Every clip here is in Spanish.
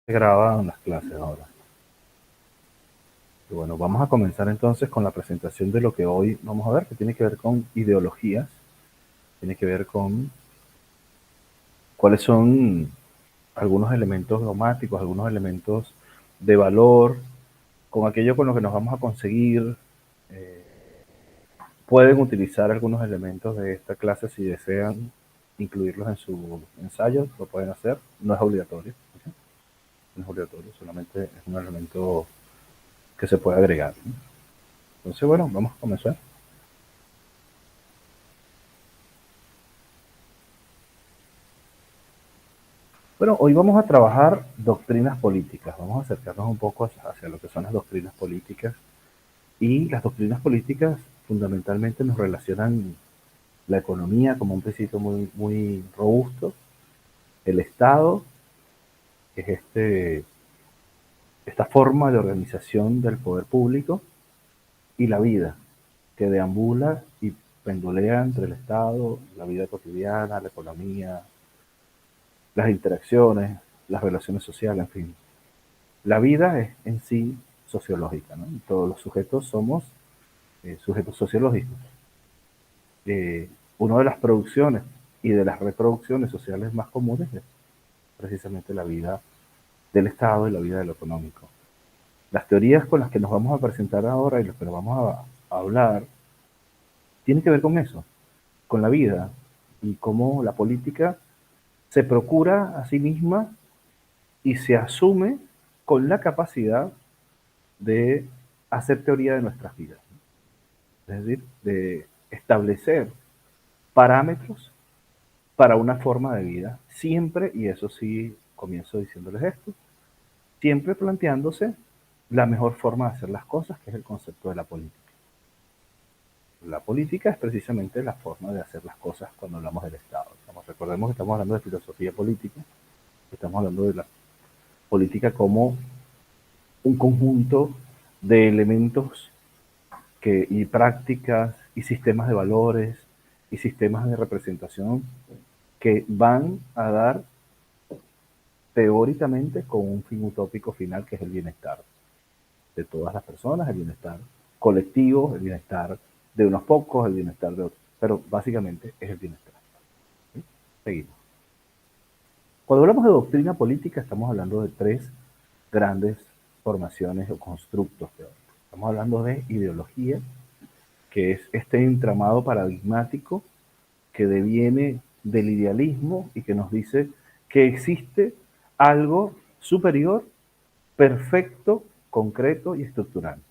Se graban las clases ahora. Y bueno, vamos a comenzar entonces con la presentación de lo que hoy vamos a ver, que tiene que ver con ideologías, tiene que ver con cuáles son algunos elementos dogmáticos, algunos elementos de valor, con aquello con lo que nos vamos a conseguir. eh, Pueden utilizar algunos elementos de esta clase si desean incluirlos en su ensayo, lo pueden hacer, no es obligatorio, ¿ok? No es obligatorio, solamente es un elemento que se puede agregar, ¿no? Entonces, bueno, vamos a comenzar. Bueno, hoy vamos a trabajar doctrinas políticas, vamos a acercarnos un poco hacia lo que son las doctrinas políticas, y las doctrinas políticas fundamentalmente nos relacionan la economía como un principio muy robusto, el Estado, que es esta forma de organización del poder público, y la vida, que deambula y pendulea entre el Estado, la vida cotidiana, la economía, las interacciones, las relaciones sociales, en fin. La vida es en sí sociológica, ¿no? Todos los sujetos somos sujetos sociológicos. Eh, Una de las producciones y de las reproducciones sociales más comunes es precisamente la vida del Estado y la vida de lo económico. Las teorías con las que nos vamos a presentar ahora y las que nos vamos a hablar tienen que ver con eso, con la vida y cómo la política se procura a sí misma y se asume con la capacidad de hacer teoría de nuestras vidas, es decir, de establecer parámetros para una forma de vida, siempre, y eso sí comienzo diciéndoles esto, siempre planteándose la mejor forma de hacer las cosas, que es el concepto de la política. La política es precisamente la forma de hacer las cosas cuando hablamos del Estado. Recordemos que estamos hablando de filosofía política, estamos hablando de la política como un conjunto de elementos y prácticas y sistemas de valores y sistemas de representación que van a dar teóricamente con un fin utópico final, que es el bienestar de todas las personas, el bienestar colectivo, el bienestar de unos pocos, el bienestar de otros, pero básicamente es el bienestar. ¿Sí? Seguimos. Cuando hablamos de doctrina política estamos hablando de tres grandes formaciones o constructos teóricos. Estamos hablando de ideología, que es este entramado paradigmático que deviene del idealismo y que nos dice que existe algo superior, perfecto, concreto y estructurante.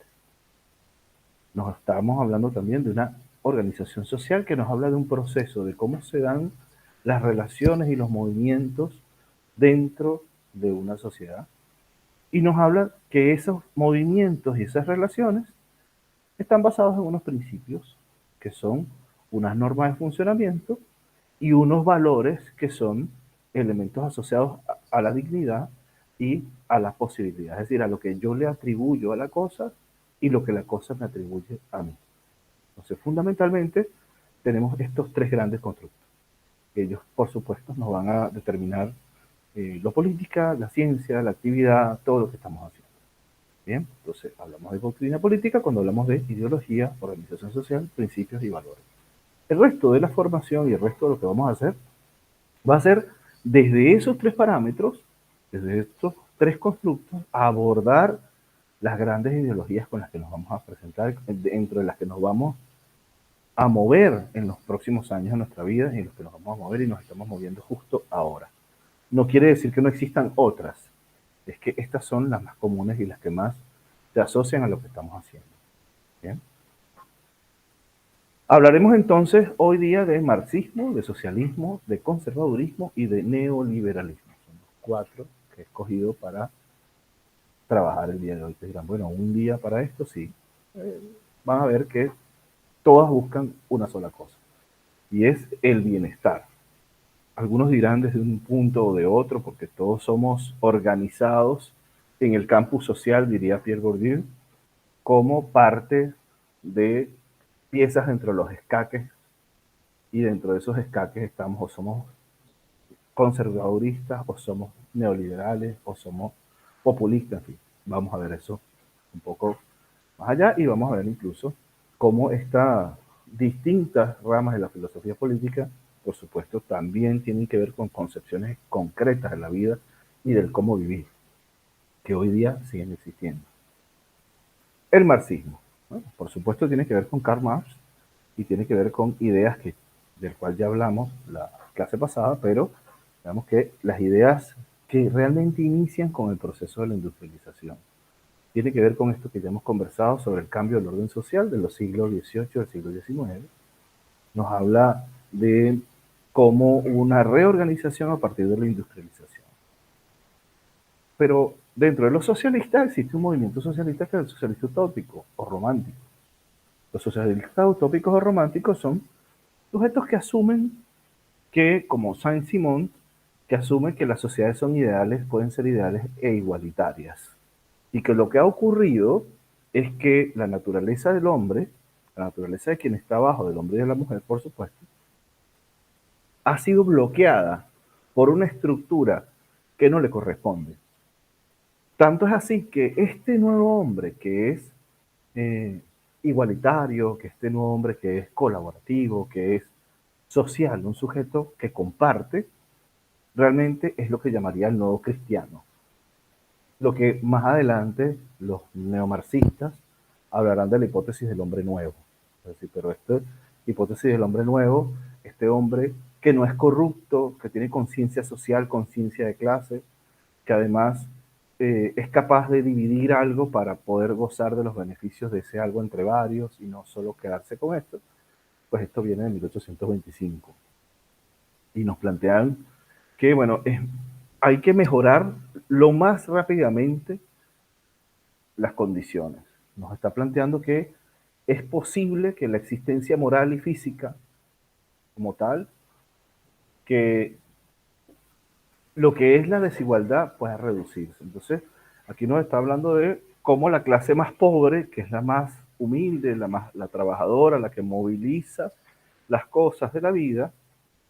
Nos estamos hablando también de una organización social que nos habla de un proceso de cómo se dan las relaciones y los movimientos dentro de una sociedad. Y nos habla que esos movimientos y esas relaciones están basados en unos principios que son unas normas de funcionamiento y unos valores que son elementos asociados a la dignidad y a la posibilidad, es decir, a lo que yo le atribuyo a la cosa y lo que la cosa me atribuye a mí. Entonces, fundamentalmente, tenemos estos tres grandes constructos. Ellos, por supuesto, nos van a determinar la política, la ciencia, la actividad, todo lo que estamos haciendo. Bien, entonces hablamos de doctrina política cuando hablamos de ideología, organización social, principios y valores. El resto de la formación y el resto de lo que vamos a hacer va a ser desde esos tres parámetros, desde estos tres constructos, a abordar las grandes ideologías con las que nos vamos a presentar, dentro de las que nos vamos a mover en los próximos años de nuestra vida y en los que nos vamos a mover y nos estamos moviendo justo ahora. No quiere decir que no existan otras, es que estas son las más comunes y las que más se asocian a lo que estamos haciendo. ¿Bien? Hablaremos entonces hoy día de marxismo, de socialismo, de conservadurismo y de neoliberalismo. Son los cuatro que he escogido para trabajar el día de hoy. Te dirán, bueno, un día para esto, sí. Eh, Van a ver que todas buscan una sola cosa, y es el bienestar. Algunos dirán desde un punto o de otro, porque todos somos organizados en el campus social, diría Pierre Bourdieu, como parte de piezas dentro de los escaques, y dentro de esos escaques estamos o somos conservaduristas, o somos neoliberales, o somos populista, en fin. Vamos a ver eso un poco más allá y vamos a ver incluso cómo estas distintas ramas de la filosofía política, por supuesto, también tienen que ver con concepciones concretas de la vida y del cómo vivir, que hoy día siguen existiendo. El marxismo, bueno, por supuesto, tiene que ver con Karl Marx y tiene que ver con ideas del cual ya hablamos la clase pasada, pero digamos que las ideas que realmente inician con el proceso de la industrialización. Tiene que ver con esto que ya hemos conversado sobre el cambio del orden social de los siglos XVIII al siglo XIX. Nos habla de cómo una reorganización a partir de la industrialización. Pero dentro de los socialistas existe un movimiento socialista que es el socialista utópico o romántico. Los socialistas utópicos o románticos son sujetos que asumen que, como Saint-Simon, que asumen que las sociedades son ideales, pueden ser ideales e igualitarias. Y que lo que ha ocurrido es que la naturaleza del hombre, la naturaleza de quien está abajo, del hombre y de la mujer, por supuesto, ha sido bloqueada por una estructura que no le corresponde. Tanto es así que este nuevo hombre que es igualitario, que este nuevo hombre que es colaborativo, que es social, un sujeto que comparte, realmente es lo que llamaría el nuevo cristiano. Lo que más adelante los neomarxistas hablarán de la hipótesis del hombre nuevo. Es decir, pero esta hipótesis del hombre nuevo, este hombre que no es corrupto, que tiene conciencia social, conciencia de clase, que además es capaz de dividir algo para poder gozar de los beneficios de ese algo entre varios y no solo quedarse con esto, pues esto viene de 1825. Y nos plantean que, bueno, hay que mejorar lo más rápidamente las condiciones. Nos está planteando que es posible que la existencia moral y física como tal, que lo que es la desigualdad pueda reducirse. Entonces, aquí nos está hablando de cómo la clase más pobre, que es la más humilde, la trabajadora, la que moviliza las cosas de la vida,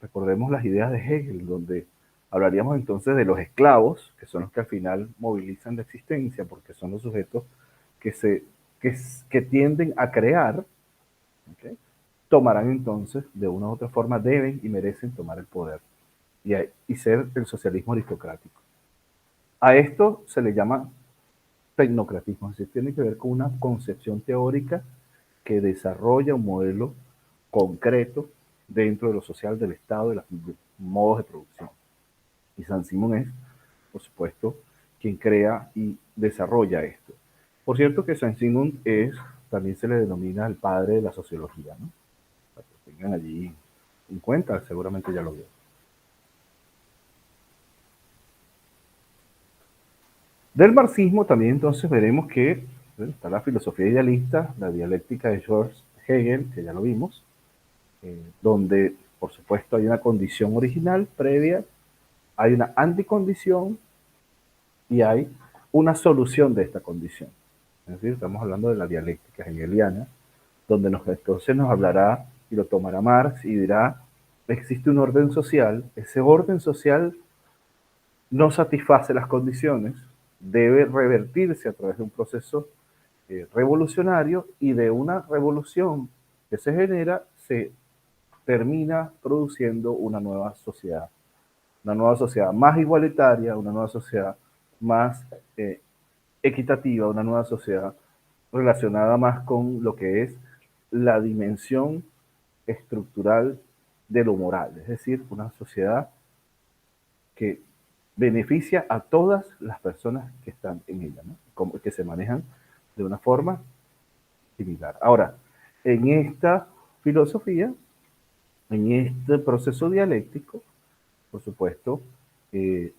recordemos las ideas de Hegel, donde hablaríamos entonces de los esclavos, que son los que al final movilizan la existencia, porque son los sujetos que, que tienden a crear, ¿okay? Tomarán entonces, de una u otra forma, deben y merecen tomar el poder y ser el socialismo aristocrático. A esto se le llama tecnocratismo, es decir, tiene que ver con una concepción teórica que desarrolla un modelo concreto dentro de lo social del Estado, de los modos de producción. Y Saint-Simon es, por supuesto, quien crea y desarrolla esto. Por cierto que Saint-Simon también se le denomina el padre de la sociología, ¿no? Para que tengan allí en cuenta, seguramente ya lo vieron. Del marxismo también entonces veremos que está la filosofía idealista, la dialéctica de George Hegel, que ya lo vimos, donde por supuesto hay una condición original previa, hay una anticondición y hay una solución de esta condición. Es decir, estamos hablando de la dialéctica hegeliana, donde entonces nos hablará y lo tomará Marx y dirá, existe un orden social, ese orden social no satisface las condiciones, debe revertirse a través de un proceso revolucionario y de una revolución que se genera, se termina produciendo una nueva sociedad más igualitaria, una nueva sociedad más equitativa, una nueva sociedad relacionada más con lo que es la dimensión estructural de lo moral, es decir, una sociedad que beneficia a todas las personas que están en ella, ¿no? Como que se manejan de una forma similar. Ahora, en esta filosofía, en este proceso dialéctico, por supuesto, eh,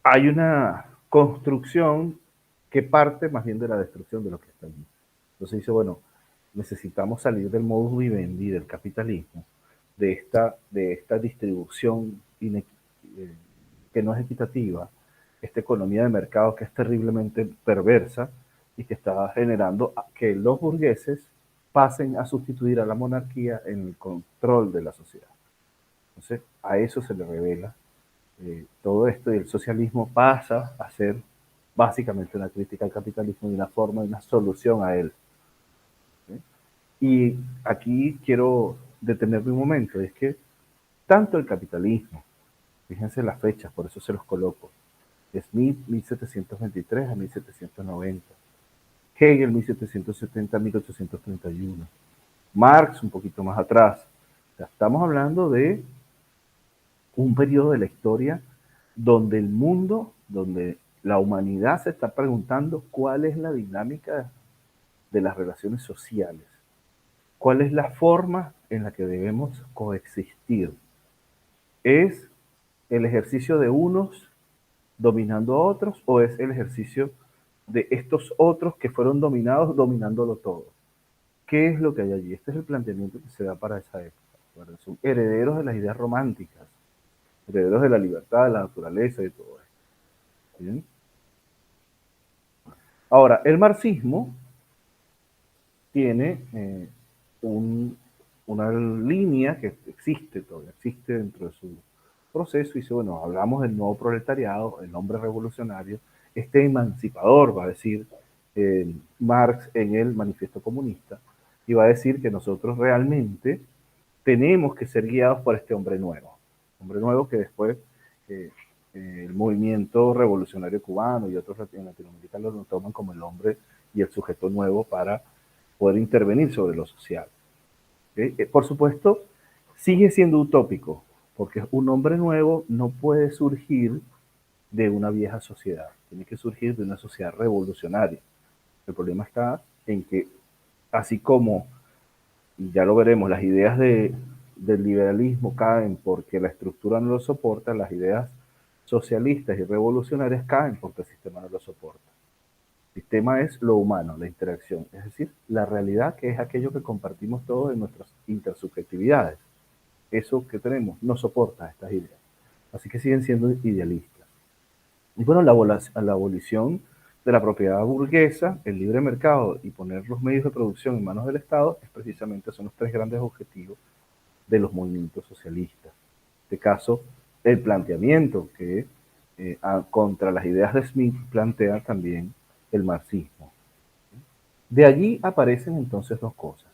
hay una construcción que parte más bien de la destrucción de lo que está allí. Entonces dice, bueno, necesitamos salir del modus vivendi, del capitalismo, de esta distribución que no es equitativa, esta economía de mercado que es terriblemente perversa y que está generando que los burgueses pasen a sustituir a la monarquía en el control de la sociedad. Entonces, a eso se le revela todo esto y el socialismo pasa a ser básicamente una crítica al capitalismo y una forma de una solución a él. ¿Sí? Y aquí quiero detenerme un momento, es que tanto el capitalismo, fíjense las fechas, por eso se los coloco, Smith 1723 a 1790, Hegel 1770 a 1831, Marx un poquito más atrás. O sea, estamos hablando de un periodo de la historia donde el mundo, donde la humanidad se está preguntando cuál es la dinámica de las relaciones sociales, cuál es la forma en la que debemos coexistir. ¿Es el ejercicio de unos dominando a otros o es el ejercicio de estos otros que fueron dominados dominándolo todo? ¿Qué es lo que hay allí? Este es el planteamiento que se da para esa época. Bueno, son herederos de las ideas románticas, herederos de la libertad, de la naturaleza y de todo esto. ¿Bien? Ahora, el marxismo tiene una línea que existe, todavía existe dentro de su proceso, y dice, bueno, hablamos del nuevo proletariado, el hombre revolucionario, este emancipador, va a decir Marx en el Manifiesto Comunista, y va a decir que nosotros realmente tenemos que ser guiados por este hombre nuevo que después el movimiento revolucionario cubano y otros latinoamericanos lo toman como el hombre y el sujeto nuevo para poder intervenir sobre lo social. Por supuesto, sigue siendo utópico, porque un hombre nuevo no puede surgir de una vieja sociedad, tiene que surgir de una sociedad revolucionaria. El problema está en que, así como, y ya lo veremos, las ideas del liberalismo caen porque la estructura no lo soporta, las ideas socialistas y revolucionarias caen porque el sistema no lo soporta. El sistema es lo humano, la interacción, es decir, la realidad, que es aquello que compartimos todos en nuestras intersubjetividades. Eso que tenemos no soporta estas ideas. Así que siguen siendo idealistas. Y bueno, la abolición de la propiedad burguesa, el libre mercado y poner los medios de producción en manos del Estado es precisamente, son los tres grandes objetivos de los movimientos socialistas. En este caso, el planteamiento que contra las ideas de Smith plantea también el marxismo. De allí aparecen entonces dos cosas,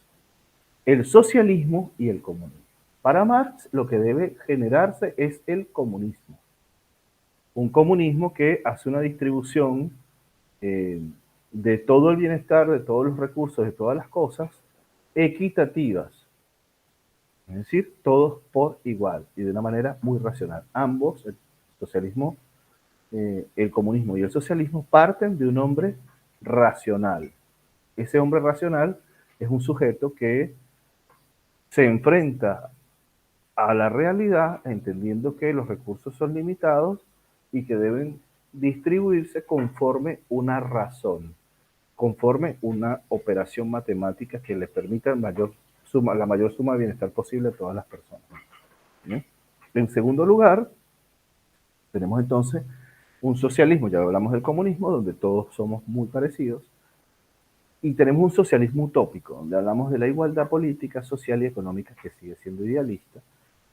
el socialismo y el comunismo. Para Marx lo que debe generarse es el comunismo, un comunismo que hace una distribución eh, de todo el bienestar, de todos los recursos, de todas las cosas, equitativas, es decir, todos por igual y de una manera muy racional. Ambos, el socialismo, el comunismo y el socialismo, parten de un hombre racional. Ese hombre racional es un sujeto que se enfrenta a la realidad entendiendo que los recursos son limitados y que deben distribuirse conforme una razón, conforme una operación matemática que le permita la mayor suma de bienestar posible a todas las personas. ¿Bien? En segundo lugar, tenemos entonces un socialismo, ya hablamos del comunismo, donde todos somos muy parecidos, y tenemos un socialismo utópico, donde hablamos de la igualdad política, social y económica, que sigue siendo idealista,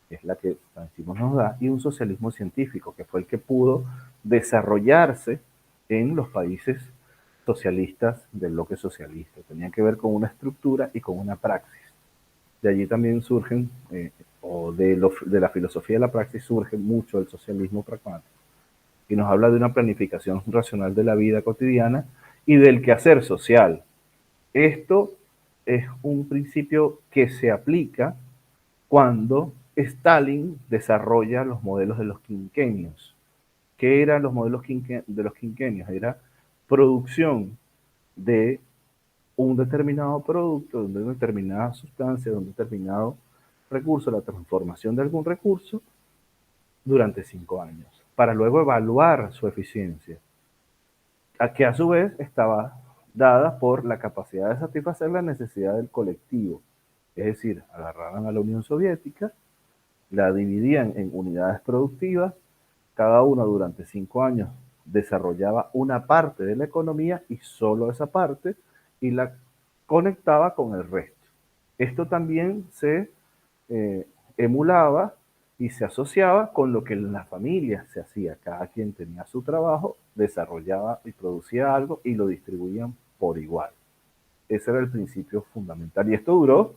que es la que Francisco nos da, y un socialismo científico, que fue el que pudo desarrollarse en los países socialistas del bloque socialista. Tenía que ver con una estructura y con una praxis. De allí también surgen, o de la filosofía de la praxis, surge mucho el socialismo pragmático. Y nos habla de una planificación racional de la vida cotidiana y del quehacer social. Esto es un principio que se aplica cuando Stalin desarrolla los modelos de los quinquenios. ¿Qué eran los modelos de los quinquenios? Era producción de un determinado producto, de una determinada sustancia, de un determinado recurso, la transformación de algún recurso durante 5 años, para luego evaluar su eficiencia, que a su vez estaba dada por la capacidad de satisfacer la necesidad del colectivo. Es decir, agarraban a la Unión Soviética, la dividían en unidades productivas, cada una durante 5 años desarrollaba una parte de la economía y solo esa parte, y la conectaba con el resto. Esto también se emulaba y se asociaba con lo que en la familia se hacía. Cada quien tenía su trabajo, desarrollaba y producía algo y lo distribuían por igual. Ese era el principio fundamental. Y esto duró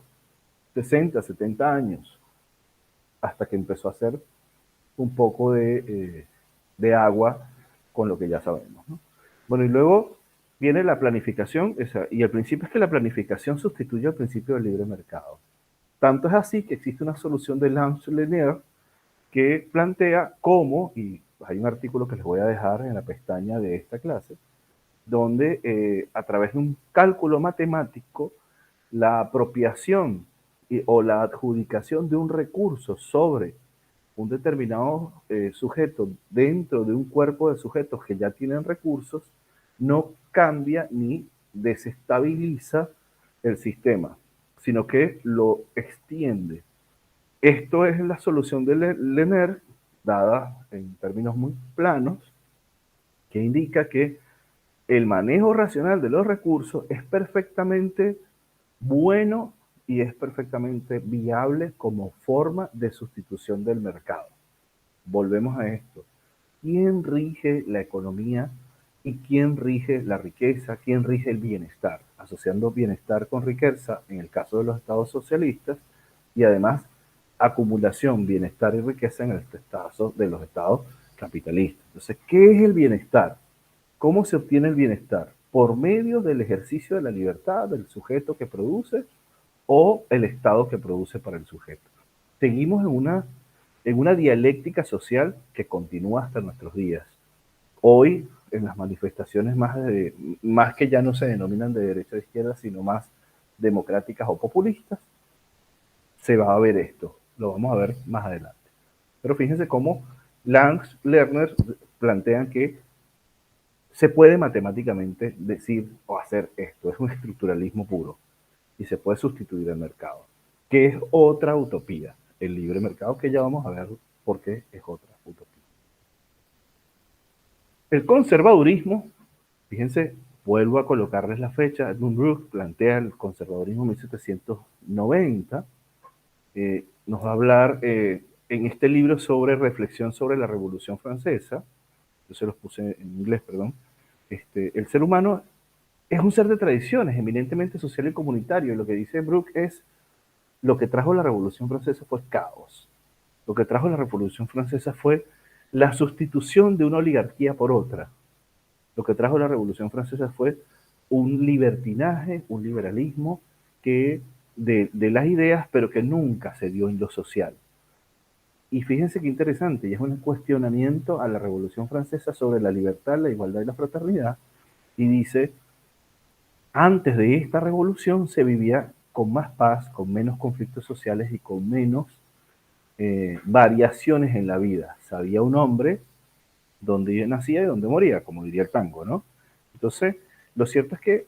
60, 70 años, hasta que empezó a hacer un poco de agua con lo que ya sabemos, ¿no? Bueno, y luego viene la planificación, y el principio es que la planificación sustituye al principio del libre mercado. Tanto es así que existe una solución de Lance-Lanier que plantea cómo, y hay un artículo que les voy a dejar en la pestaña de esta clase, donde a través de un cálculo matemático, la apropiación o la adjudicación de un recurso sobre un determinado sujeto dentro de un cuerpo de sujetos que ya tienen recursos no cambia ni desestabiliza el sistema, sino que lo extiende. Esto es la solución de Lenner, dada en términos muy planos, que indica que el manejo racional de los recursos es perfectamente bueno y es perfectamente viable como forma de sustitución del mercado. Volvemos a esto. ¿Quién rige la economía y quién rige la riqueza? ¿Quién rige el bienestar? Asociando bienestar con riqueza en el caso de los estados socialistas y además acumulación, bienestar y riqueza en el caso de los estados capitalistas. Entonces, ¿qué es el bienestar? ¿Cómo se obtiene el bienestar? ¿Por medio del ejercicio de la libertad del sujeto que produce o el Estado que produce para el sujeto? Seguimos en una dialéctica social que continúa hasta nuestros días. Hoy, en las manifestaciones más que ya no se denominan de derecha o de izquierda, sino más democráticas o populistas, se va a ver esto. Lo vamos a ver más adelante. Pero fíjense cómo Lance Lerner plantean que se puede matemáticamente decir o hacer esto. Es un estructuralismo puro y se puede sustituir el mercado, que es otra utopía. El libre mercado, que ya vamos a ver por qué es otra utopía. El conservadurismo, fíjense, vuelvo a colocarles la fecha. Edmund Burke plantea el conservadurismo en 1790. Nos va a hablar en este libro sobre reflexión sobre la Revolución Francesa. Yo se los puse en inglés, perdón. El ser humano es un ser de tradiciones, eminentemente social y comunitario. Y lo que dice Brooke es, lo que trajo la Revolución Francesa fue caos. Lo que trajo la Revolución Francesa fue la sustitución de una oligarquía por otra. Lo que trajo la Revolución Francesa fue un libertinaje, un liberalismo que de las ideas, pero que nunca se dio en lo social. Y fíjense qué interesante, y es un cuestionamiento a la Revolución Francesa sobre la libertad, la igualdad y la fraternidad, y dice, antes de esta revolución se vivía con más paz, con menos conflictos sociales y con menos variaciones en la vida. Sabía un hombre dónde nacía y dónde moría, como diría el tango, ¿no? Entonces, lo cierto es que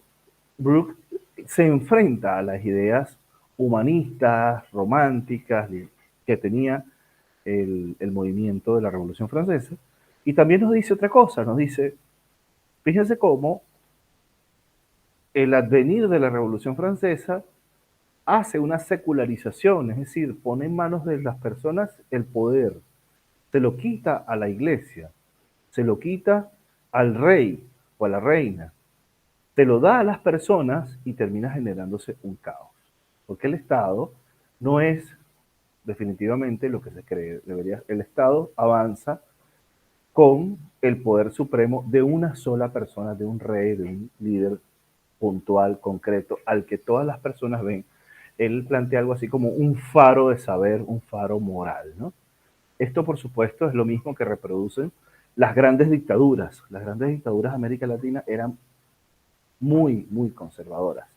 Brooke se enfrenta a las ideas humanistas, románticas, que tenía el movimiento de la Revolución Francesa, y también nos dice otra cosa, nos dice, fíjense cómo el advenir de la Revolución Francesa hace una secularización, es decir, pone en manos de las personas el poder, se lo quita a la iglesia, se lo quita al rey o a la reina, se lo da a las personas y termina generándose un caos. Porque el Estado no es definitivamente lo que se cree. El Estado avanza con el poder supremo de una sola persona, de un rey, de un líder puntual, concreto, al que todas las personas ven. Él plantea algo así como un faro de saber, un faro moral, ¿no? Esto, por supuesto, es lo mismo que reproducen las grandes dictaduras. Las grandes dictaduras de América Latina eran muy, muy conservadoras.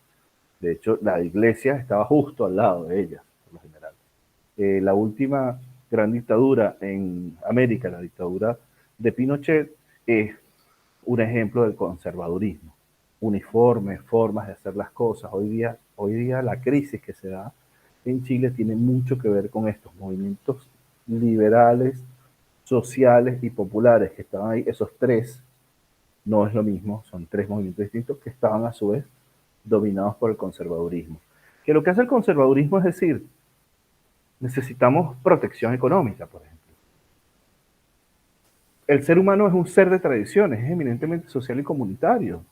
De hecho, la iglesia estaba justo al lado de ellas, por lo general. La última gran dictadura en América, la dictadura de Pinochet, es un ejemplo del conservadurismo. Uniformes, formas de hacer las cosas. Hoy día la crisis que se da en Chile tiene mucho que ver con estos movimientos liberales, sociales y populares que estaban ahí. Esos tres no es lo mismo, son tres movimientos distintos que estaban a su vez dominados por el conservadurismo. Que lo que hace el conservadurismo es decir, necesitamos protección económica, por ejemplo. El ser humano es un ser de tradiciones, es eminentemente social y comunitario.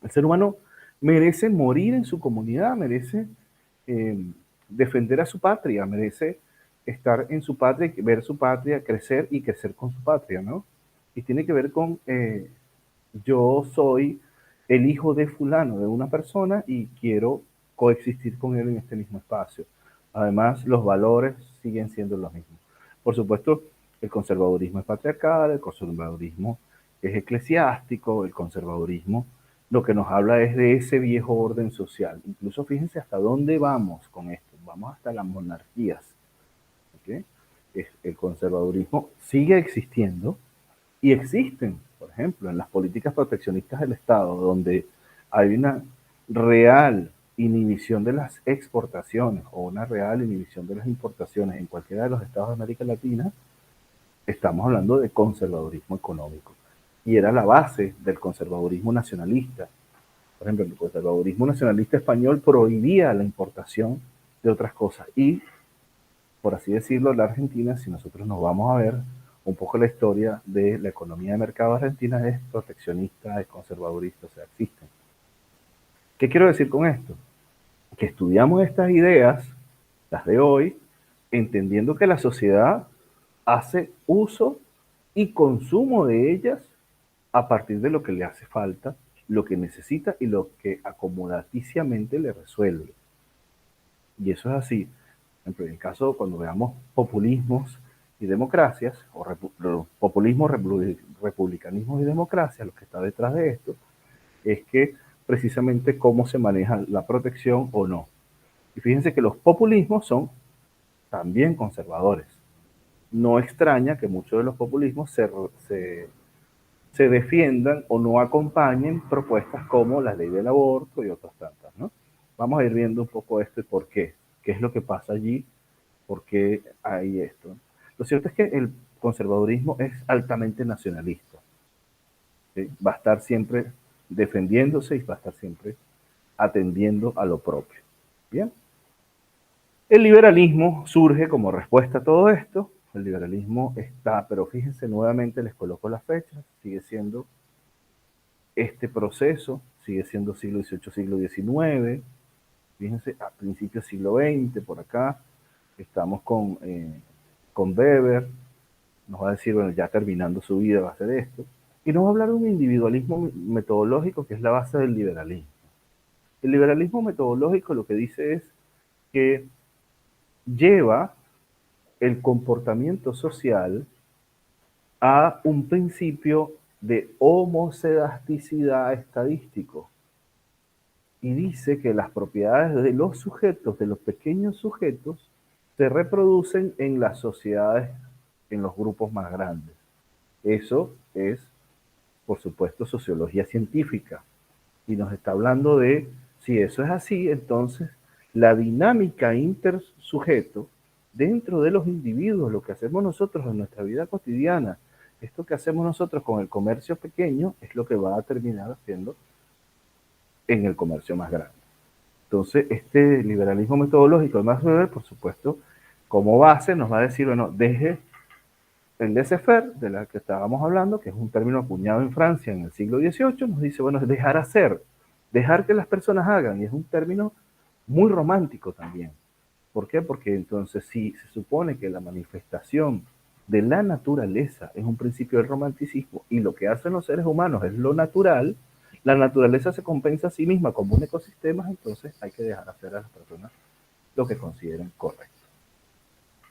El ser humano merece morir en su comunidad, merece eh, defender a su patria, merece estar en su patria, ver su patria crecer y crecer con su patria, ¿no? Y tiene que ver con yo soy el hijo de fulano, de una persona, y quiero coexistir con él en este mismo espacio. Además, los valores siguen siendo los mismos. Por supuesto, el conservadurismo es patriarcal, el conservadurismo es eclesiástico, el conservadurismo lo que nos habla es de ese viejo orden social. Incluso fíjense hasta dónde vamos con esto. Vamos hasta las monarquías. ¿Okay? El conservadurismo sigue existiendo y existen, por ejemplo, en las políticas proteccionistas del Estado, donde hay una real inhibición de las exportaciones o una real inhibición de las importaciones en cualquiera de los estados de América Latina, estamos hablando de conservadurismo económico. Y era la base del conservadurismo nacionalista. Por ejemplo, el conservadurismo nacionalista español prohibía la importación de otras cosas. Y, por así decirlo, la Argentina, si nosotros nos vamos a ver un poco la historia de la economía de mercado argentina, es proteccionista, es conservadorista, o sea, existen. ¿Qué quiero decir con esto? Que estudiamos estas ideas, las de hoy, entendiendo que la sociedad hace uso y consumo de ellas a partir de lo que le hace falta, lo que necesita y lo que acomodaticiamente le resuelve. Y eso es así. Por ejemplo, en el caso cuando veamos populismos y democracias, o populismo, republicanismo y democracia, lo que está detrás de esto es que precisamente cómo se maneja la protección o no. Y fíjense que los populismos son también conservadores. No extraña que muchos de los populismos se defiendan o no acompañen propuestas como la ley del aborto y otras tantas, ¿no? Vamos a ir viendo un poco esto y por qué es lo que pasa allí, por qué hay esto. Lo cierto es que el conservadurismo es altamente nacionalista, ¿sí? Va a estar siempre defendiéndose y va a estar siempre atendiendo a lo propio. Bien. El liberalismo surge como respuesta a todo esto. El liberalismo está, pero fíjense nuevamente, les coloco las fechas, sigue siendo este proceso, sigue siendo siglo XVIII, siglo XIX, fíjense, a principios del siglo XX, por acá, estamos con Weber, nos va a decir, bueno, ya terminando su vida va a ser esto, y nos va a hablar de un individualismo metodológico que es la base del liberalismo. El liberalismo metodológico lo que dice es que lleva el comportamiento social a un principio de homocedasticidad estadístico y dice que las propiedades de los sujetos, de los pequeños sujetos, se reproducen en las sociedades, en los grupos más grandes. Eso es, por supuesto, sociología científica y nos está hablando de, si eso es así, entonces la dinámica intersujeto dentro de los individuos, lo que hacemos nosotros en nuestra vida cotidiana, esto que hacemos nosotros con el comercio pequeño es lo que va a terminar haciendo en el comercio más grande. Entonces, este liberalismo metodológico de Max Weber, por supuesto, como base nos va a decir, bueno, deje el laissez-faire, de la que estábamos hablando, que es un término acuñado en Francia en el siglo XVIII, nos dice, bueno, es dejar hacer, dejar que las personas hagan, y es un término muy romántico también. ¿Por qué? Porque entonces si se supone que la manifestación de la naturaleza es un principio del romanticismo y lo que hacen los seres humanos es lo natural, la naturaleza se compensa a sí misma como un ecosistema, entonces hay que dejar hacer a las personas lo que consideren correcto.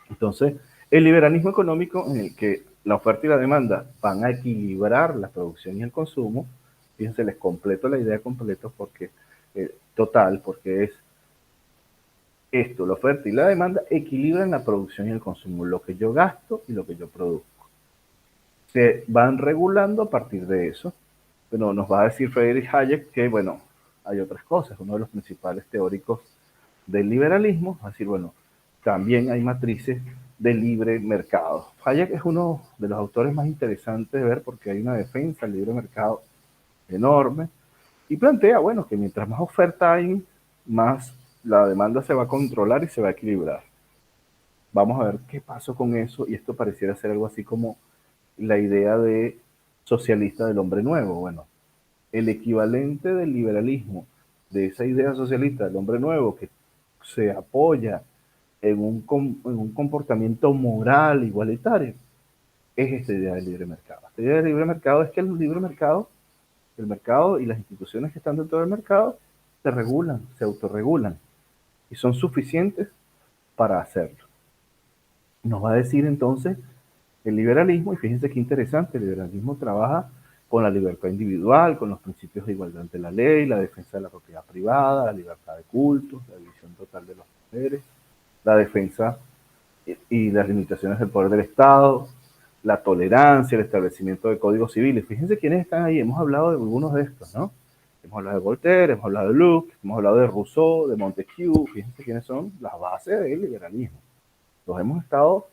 Entonces, el liberalismo económico en el que la oferta y la demanda van a equilibrar la producción y el consumo, fíjense, les completo la idea completo porque total, porque es esto, la oferta y la demanda equilibran la producción y el consumo, lo que yo gasto y lo que yo produzco. Se van regulando a partir de eso. Bueno, nos va a decir Friedrich Hayek que, bueno, hay otras cosas. Uno de los principales teóricos del liberalismo va a decir, bueno, también hay matrices de libre mercado. Hayek es uno de los autores más interesantes de ver porque hay una defensa del libre mercado enorme y plantea, bueno, que mientras más oferta hay, más la demanda se va a controlar y se va a equilibrar. vamos a ver qué pasó con eso, y esto pareciera ser algo así como la idea de socialista del hombre nuevo. Bueno, el equivalente del liberalismo, de esa idea socialista del hombre nuevo que se apoya en un comportamiento moral igualitario, es esta idea del libre mercado. Esta idea del libre mercado es que el libre mercado, el mercado y las instituciones que están dentro del mercado se regulan, se autorregulan y son suficientes para hacerlo. Nos va a decir entonces el liberalismo, y fíjense qué interesante, el liberalismo trabaja con la libertad individual, con los principios de igualdad ante la ley, la defensa de la propiedad privada, la libertad de cultos, la división total de los poderes, la defensa y las limitaciones del poder del Estado, la tolerancia, el establecimiento de códigos civiles. Fíjense quiénes están ahí, hemos hablado de algunos de estos, ¿no? Hemos hablado de Voltaire, hemos hablado de Locke, hemos hablado de Rousseau, de Montesquieu. Fíjense quiénes son las bases del liberalismo. Los hemos estado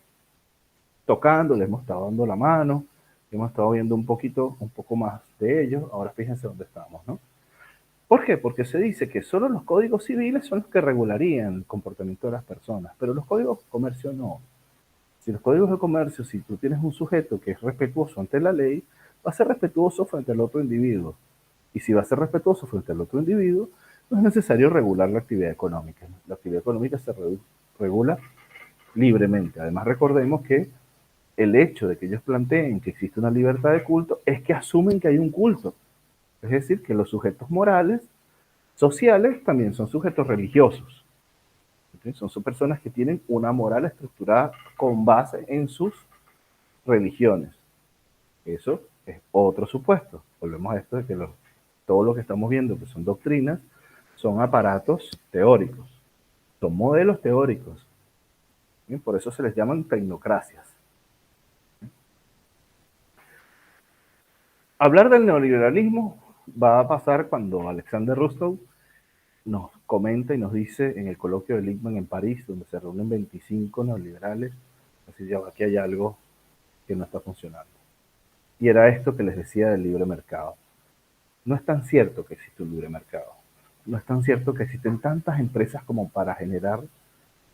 tocando, les hemos estado dando la mano, hemos estado viendo un poco más de ellos. Ahora fíjense dónde estamos, ¿no? ¿Por qué? Porque se dice que solo los códigos civiles son los que regularían el comportamiento de las personas, pero los códigos de comercio no. Si los códigos de comercio, si tú tienes un sujeto que es respetuoso ante la ley, va a ser respetuoso frente al otro individuo. Y si va a ser respetuoso frente al otro individuo, no es necesario regular la actividad económica. La actividad económica se regula libremente. Además, recordemos que el hecho de que ellos planteen que existe una libertad de culto es que asumen que hay un culto. Es decir, que los sujetos morales, sociales, también son sujetos religiosos. Son personas que tienen una moral estructurada con base en sus religiones. Eso es otro supuesto. Volvemos a esto de que todo lo que estamos viendo, que son doctrinas, son aparatos teóricos, son modelos teóricos. ¿Bien? Por eso se les llaman tecnocracias. Hablar del neoliberalismo va a pasar cuando Alexander Rostow nos comenta y nos dice en el coloquio de Lippmann en París, donde se reúnen 25 neoliberales, así ya aquí hay algo que no está funcionando. Y era esto que les decía del libre mercado. No es tan cierto que existe un libre mercado. No es tan cierto que existen tantas empresas como para generar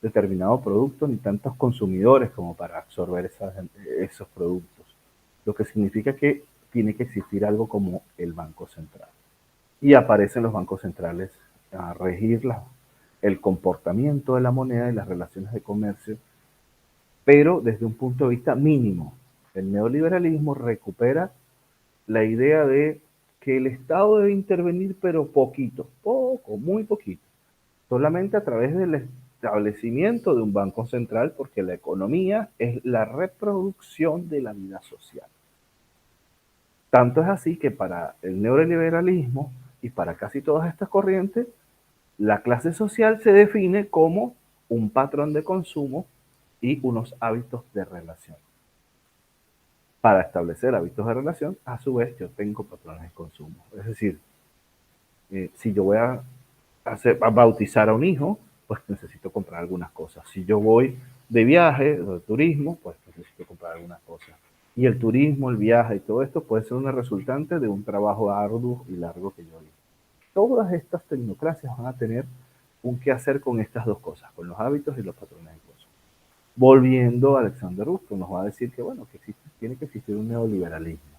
determinado producto, ni tantos consumidores como para absorber esos productos. Lo que significa que tiene que existir algo como el Banco Central. Y aparecen los bancos centrales a regir el comportamiento de la moneda y las relaciones de comercio, pero desde un punto de vista mínimo. El neoliberalismo recupera la idea de que el Estado debe intervenir, pero poquito, poco, muy poquito, solamente a través del establecimiento de un banco central, porque la economía es la reproducción de la vida social. Tanto es así que para el neoliberalismo y para casi todas estas corrientes, la clase social se define como un patrón de consumo y unos hábitos de relación. Para establecer hábitos de relación, a su vez, yo tengo patrones de consumo. Es decir, si yo voy a bautizar a un hijo, pues necesito comprar algunas cosas. Si yo voy de viaje, de turismo, pues necesito comprar algunas cosas. Y el turismo, el viaje y todo esto puede ser una resultante de un trabajo arduo y largo que yo hice. Todas estas tecnocracias van a tener un qué hacer con estas dos cosas, con los hábitos y los patrones de consumo. Volviendo a Alexander Rusto, nos va a decir que, bueno, que tiene que existir un neoliberalismo.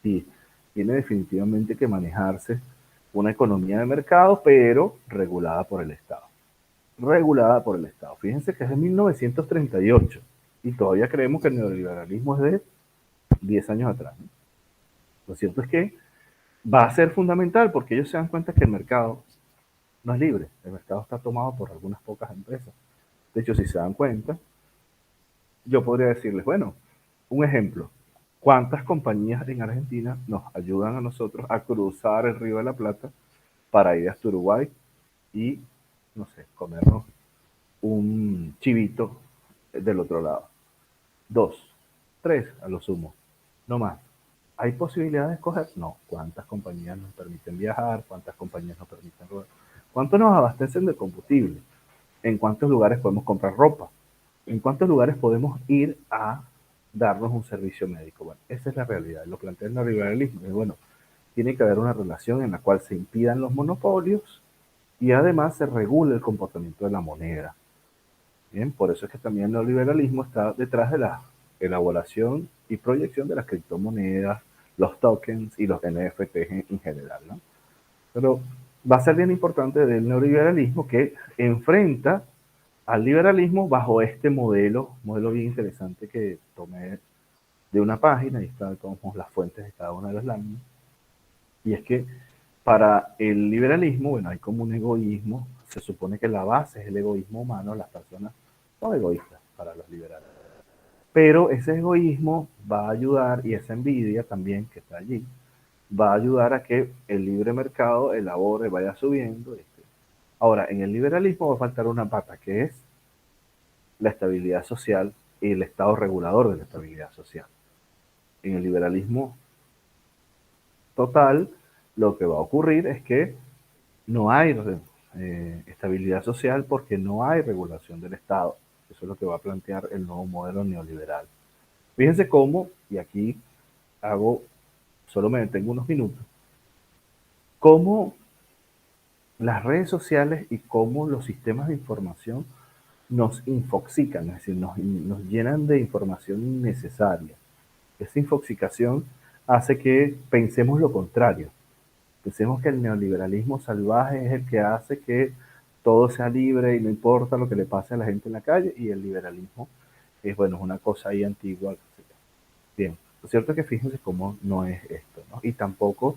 Sí, tiene definitivamente que manejarse una economía de mercado, pero regulada por el Estado. Regulada por el Estado. Fíjense que es de 1938 y todavía creemos que el neoliberalismo es de 10 años atrás, ¿no? Lo cierto es que va a ser fundamental porque ellos se dan cuenta que el mercado no es libre, el mercado está tomado por algunas pocas empresas. De hecho, si se dan cuenta, yo podría decirles, bueno, un ejemplo, ¿cuántas compañías en Argentina nos ayudan a nosotros a cruzar el Río de la Plata para ir hasta Uruguay y, no sé, comernos un chivito del otro lado? Dos, tres a lo sumo, no más. ¿Hay posibilidad de escoger? No. ¿Cuántas compañías nos permiten viajar? ¿Cuántas compañías nos permiten rodar? ¿Cuánto nos abastecen de combustible? ¿En cuántos lugares podemos comprar ropa? ¿En cuántos lugares podemos ir a darnos un servicio médico? Bueno, esa es la realidad. Lo plantea el neoliberalismo. Y bueno, tiene que haber una relación en la cual se impidan los monopolios y además se regule el comportamiento de la moneda. Bien, por eso es que también el neoliberalismo está detrás de la elaboración y proyección de las criptomonedas, los tokens y los NFTs en general, ¿no? Pero va a ser bien importante del neoliberalismo que enfrenta al liberalismo bajo este modelo bien interesante que tomé de una página, y está todas las fuentes de cada una de las láminas, y es que para el liberalismo, bueno, hay como un egoísmo, se supone que la base es el egoísmo humano, las personas son egoístas para los liberales. Pero ese egoísmo va a ayudar, y esa envidia también que está allí, va a ayudar a que el libre mercado elabore, vaya subiendo. Ahora, en el liberalismo va a faltar una pata, que es la estabilidad social y el estado regulador de la estabilidad social. En el liberalismo total, lo que va a ocurrir es que no hay estabilidad social porque no hay regulación del Estado. Eso es lo que va a plantear el nuevo modelo neoliberal. Fíjense cómo, y aquí hago, solo me detengo unos minutos, cómo las redes sociales y cómo los sistemas de información nos infoxican, es decir, nos llenan de información innecesaria. Esa infoxicación hace que pensemos lo contrario. Pensemos que el neoliberalismo salvaje es el que hace que todo sea libre y no importa lo que le pase a la gente en la calle, y el liberalismo es, bueno, es una cosa ahí antigua. Bien, lo cierto es que fíjense cómo no es esto, ¿no? Y tampoco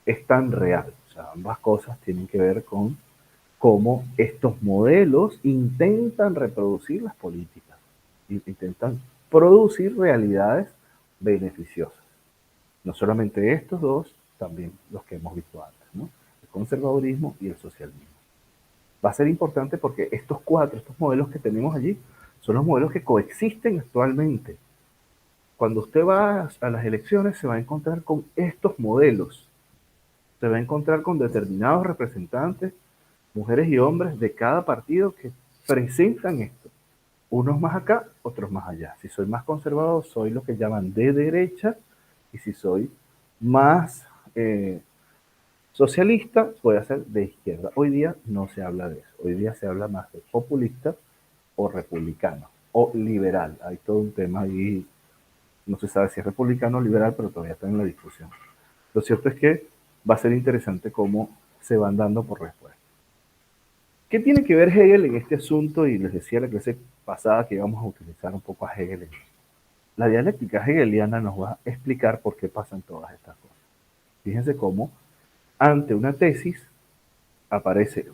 es tan real. O sea, ambas cosas tienen que ver con cómo estos modelos intentan reproducir las políticas, intentan producir realidades beneficiosas. No solamente estos dos, también los que hemos visto antes, ¿no? El conservadurismo y el socialismo. Va a ser importante porque estos modelos que tenemos allí, son los modelos que coexisten actualmente. Cuando usted va a las elecciones, se va a encontrar con estos modelos. Se va a encontrar con determinados representantes, mujeres y hombres de cada partido, que presentan esto. Unos más acá, otros más allá. Si soy más conservador, soy lo que llaman de derecha, y si soy más socialista, puede ser de izquierda. Hoy día no se habla de eso. Hoy día se habla más de populista o republicano o liberal. Hay todo un tema ahí, no se sabe si es republicano o liberal, pero todavía está en la discusión. Lo cierto es que va a ser interesante cómo se van dando por respuesta. ¿Qué tiene que ver Hegel en este asunto? Y les decía la clase pasada que íbamos a utilizar un poco a Hegel. La dialéctica hegeliana nos va a explicar por qué pasan todas estas cosas. Fíjense cómo ante una tesis aparece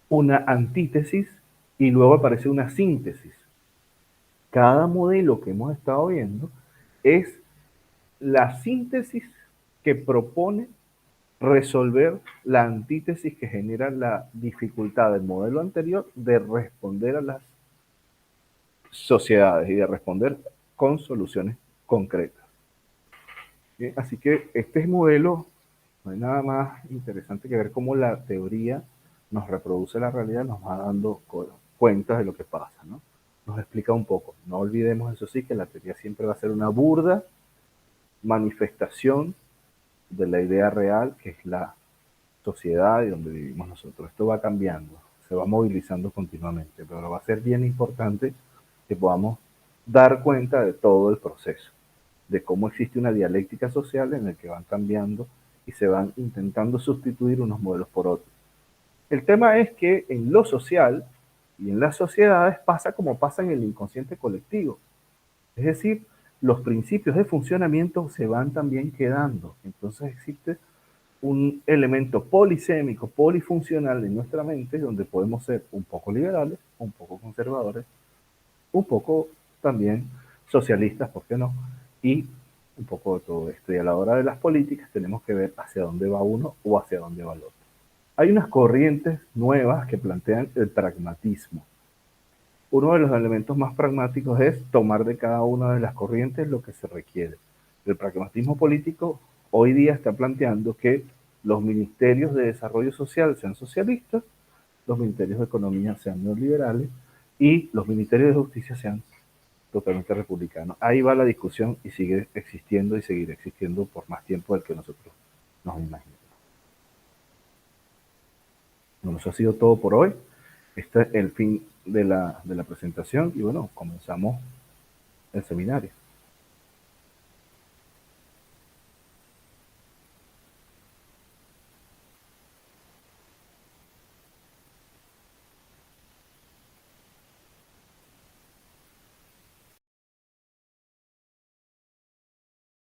una antítesis y luego aparece una síntesis. Cada modelo que hemos estado viendo es la síntesis que propone resolver la antítesis que genera la dificultad del modelo anterior de responder a las sociedades y de responder con soluciones concretas. Bien, así que este modelo, no hay nada más interesante que ver cómo la teoría nos reproduce la realidad, nos va dando cuenta de lo que pasa, ¿no? Nos explica un poco. No olvidemos, eso sí, que la teoría siempre va a ser una burda manifestación de la idea real, que es la sociedad y donde vivimos nosotros. Esto va cambiando, se va movilizando continuamente, pero va a ser bien importante que podamos dar cuenta de todo el proceso, de cómo existe una dialéctica social en la que van cambiando y se van intentando sustituir unos modelos por otros. El tema es que en lo social y en las sociedades pasa como pasa en el inconsciente colectivo. Es decir, los principios de funcionamiento se van también quedando. Entonces existe un elemento polisémico, polifuncional en nuestra mente, donde podemos ser un poco liberales, un poco conservadores, un poco también socialistas, ¿por qué no? Y un poco de todo esto. Y a la hora de las políticas tenemos que ver hacia dónde va uno o hacia dónde va el otro. Hay unas corrientes nuevas que plantean el pragmatismo. Uno de los elementos más pragmáticos es tomar de cada una de las corrientes lo que se requiere. El pragmatismo político hoy día está planteando que los ministerios de desarrollo social sean socialistas, los ministerios de economía sean neoliberales y los ministerios de justicia sean totalmente republicanos. Ahí va la discusión y sigue existiendo y seguirá existiendo por más tiempo del que nosotros nos imaginamos. Bueno, eso ha sido todo por hoy. Este es el fin de la presentación y bueno, comenzamos el seminario.